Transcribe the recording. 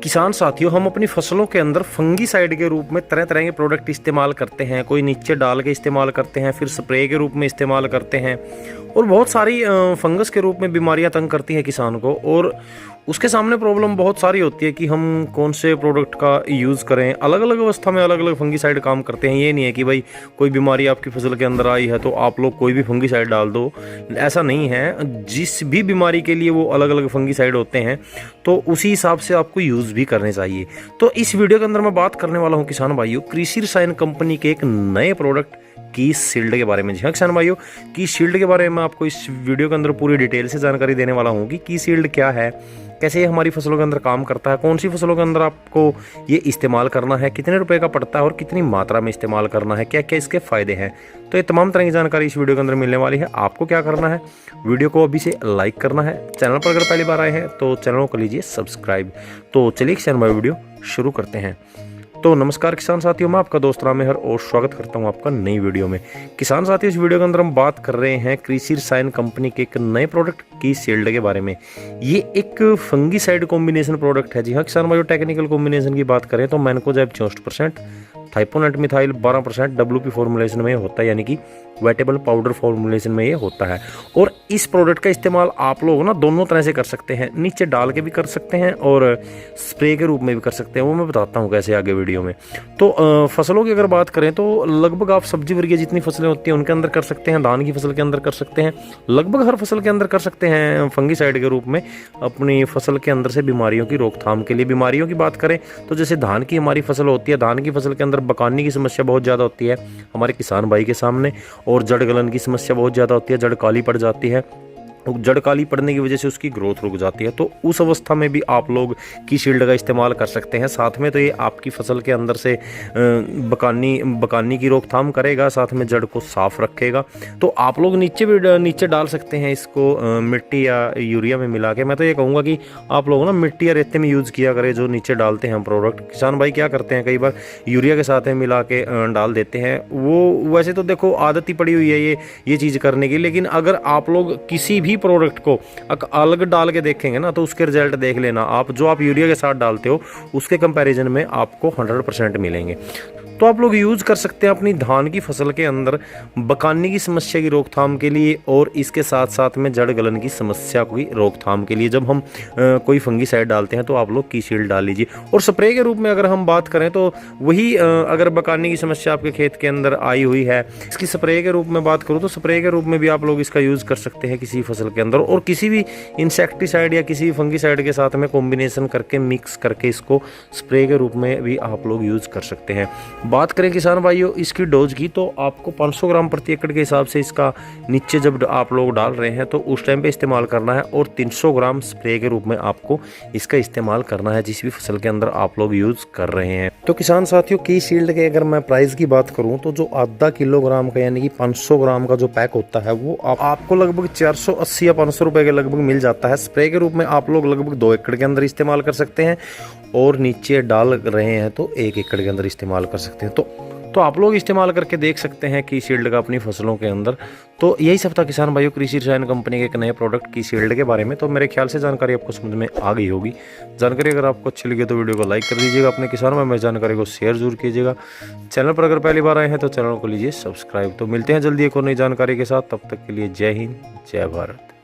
किसान साथियों, हम अपनी फसलों के अंदर फंगीसाइड के रूप में तरह तरह के प्रोडक्ट इस्तेमाल करते हैं। कोई नीचे डाल के इस्तेमाल करते हैं, फिर स्प्रे के रूप में इस्तेमाल करते हैं और बहुत सारी फंगस के रूप में बीमारियां तंग करती हैं किसान को। और उसके सामने प्रॉब्लम बहुत सारी होती है कि हम कौन से प्रोडक्ट का यूज़ करें। अलग अलग अवस्था में अलग अलग फंगीसाइड काम करते हैं। ये नहीं है कि भाई कोई बीमारी आपकी फसल के अंदर आई है तो आप लोग कोई भी फंगीसाइड डाल दो, ऐसा नहीं है। जिस भी बीमारी के लिए वो अलग अलग फंगीसाइड होते हैं तो उसी हिसाब से आपको यूज़ भी करने चाहिए। तो इस वीडियो के अंदर मैं बात करने वाला हूँ किसान भाइयों, कृषि रसायन कंपनी के एक नए प्रोडक्ट की शील्ड के बारे में। जी हाँ किसान भाइयों, की शील्ड के बारे में आपको इस वीडियो के अंदर पूरी डिटेल से जानकारी देने वाला हूँ कि की शील्ड क्या है, कैसे ये हमारी फसलों के अंदर काम करता है, कौन सी फसलों के अंदर आपको ये इस्तेमाल करना है, कितने रुपए का पड़ता है और कितनी मात्रा में इस्तेमाल करना है, क्या क्या इसके फ़ायदे हैं। तो ये तमाम तरह की जानकारी इस वीडियो के अंदर मिलने वाली है। आपको क्या करना है, वीडियो को अभी से लाइक करना है। चैनल पर अगर पहली बार आए हैं तो चैनल को लीजिए सब्सक्राइब। तो चलिए किसान भाई वीडियो शुरू करते हैं। तो नमस्कार किसान साथियों, मैं आपका दोस्त रामेहर और स्वागत करता हूं आपका नई वीडियो में। किसान साथियों, इस वीडियो के अंदर हम बात कर रहे हैं कृषि रसायन कंपनी के एक नए प्रोडक्ट की शील्ड के बारे में। ये एक फंगीसाइड कॉम्बिनेशन प्रोडक्ट है। जी हाँ किसान भाइयों, टेक्निकल कॉम्बिनेशन की बात करें तो मैनकोजेब 64%, थाइपोनेट मिथाइल 12% WP फॉर्मुलेशन में होता है, यानी कि वेटेबल पाउडर फॉर्मुलेशन में ये होता है। और इस प्रोडक्ट का इस्तेमाल आप लोग ना दोनों तरह से कर सकते हैं, नीचे डाल के भी कर सकते हैं और स्प्रे के रूप में भी कर सकते हैं। वो मैं बताता हूँ कैसे आगे वीडियो में। तो फसलों की अगर बात करें तो लगभग आप सब्जी वर्गीय जितनी फसलें होती हैं उनके अंदर कर सकते हैं, धान की फसल के अंदर कर सकते हैं, लगभग हर फसल के अंदर कर सकते हैं फंगीसाइड के रूप में अपनी फसल के अंदर से बीमारियों की रोकथाम के लिए। बीमारियों की बात करें तो जैसे धान की हमारी फसल होती है, धान की फसल के अंदर बकानी की समस्या बहुत ज़्यादा होती है हमारे किसान भाई के सामने, और जड़ गलन की समस्या बहुत ज़्यादा होती है, जड़ काली पड़ जाती है। जड़ काली पड़ने की वजह से उसकी ग्रोथ रुक जाती है। तो उस अवस्था में भी आप लोग की शील्ड का इस्तेमाल कर सकते हैं। साथ में तो ये आपकी फसल के अंदर से बकानी की रोकथाम करेगा, साथ में जड़ को साफ रखेगा। तो आप लोग नीचे डाल सकते हैं इसको मिट्टी या यूरिया में मिला के। मैं तो ये कहूँगा कि आप लोग ना मिट्टी या रेते में यूज़ किया करें जो नीचे डालते हैं हम प्रोडक्ट। किसान भाई क्या करते हैं, कई बार यूरिया के साथ में मिला के डाल देते हैं। वो वैसे तो देखो आदत ही पड़ी हुई है ये चीज़ करने की, लेकिन अगर आप लोग किसी भी प्रोडक्ट को अलग डाल के देखेंगे ना तो उसके रिजल्ट देख लेना आप, जो आप यूरिया के साथ डालते हो उसके कंपैरिजन में आपको 100% मिलेंगे। तो आप लोग यूज़ कर सकते हैं अपनी धान की फसल के अंदर बकानी की समस्या की रोकथाम के लिए और इसके साथ साथ में जड़ गलन की समस्या की रोकथाम के लिए। जब हम कोई फंगीसाइड डालते हैं तो आप लोग की शील्ड डाल लीजिए। और स्प्रे के रूप में अगर हम बात करें तो वही अगर बकानी की समस्या आपके खेत के अंदर आई हुई है, इसकी स्प्रे के रूप में बात करूँ तो स्प्रे के रूप में भी आप लोग इसका यूज़ कर सकते हैं किसी फसल के अंदर, और किसी भी इंसेक्टिसाइड या किसी फंगीसाइड के साथ में कॉम्बिनेशन करके मिक्स करके इसको स्प्रे के रूप में भी आप लोग यूज़ कर सकते हैं। बात करें किसान भाइयों इसकी डोज की तो आपको 500 ग्राम प्रति एकड़ के हिसाब से इसका नीचे जब आप लोग डाल रहे हैं तो उस टाइम पे इस्तेमाल करना है, और 300 ग्राम स्प्रे के रूप में आपको इसका इस्तेमाल करना है जिस भी फसल के अंदर आप लोग यूज़ कर रहे हैं। तो किसान साथियों, की शील्ड के अगर मैं प्राइस की बात करूँ तो जो आधा किलोग्राम का यानी कि 500 ग्राम का जो पैक होता है वो आपको लगभग 480 या 500 रुपये के लगभग मिल जाता है। स्प्रे के रूप में आप लोग लगभग 2 एकड़ के अंदर इस्तेमाल कर सकते हैं, और नीचे डाल रहे हैं तो 1 एकड़ के अंदर इस्तेमाल कर सकते हैं। तो आप लोग इस्तेमाल करके देख सकते हैं की शील्ड का अपनी फसलों के अंदर। तो यही सब था किसान भाइयों कृषि रसायन कंपनी के एक नए प्रोडक्ट की शील्ड के बारे में। तो मेरे ख्याल से जानकारी आपको समझ में आ गई होगी। जानकारी अगर आपको अच्छी लगी तो वीडियो को लाइक कर दीजिएगा, अपने किसानों में जानकारी को शेयर जरूर कीजिएगा। चैनल पर अगर पहली बार आए हैं तो चैनल को लीजिए सब्सक्राइब। तो मिलते हैं जल्दी एक और नई जानकारी के साथ, तब तक के लिए जय हिंद, जय भारत।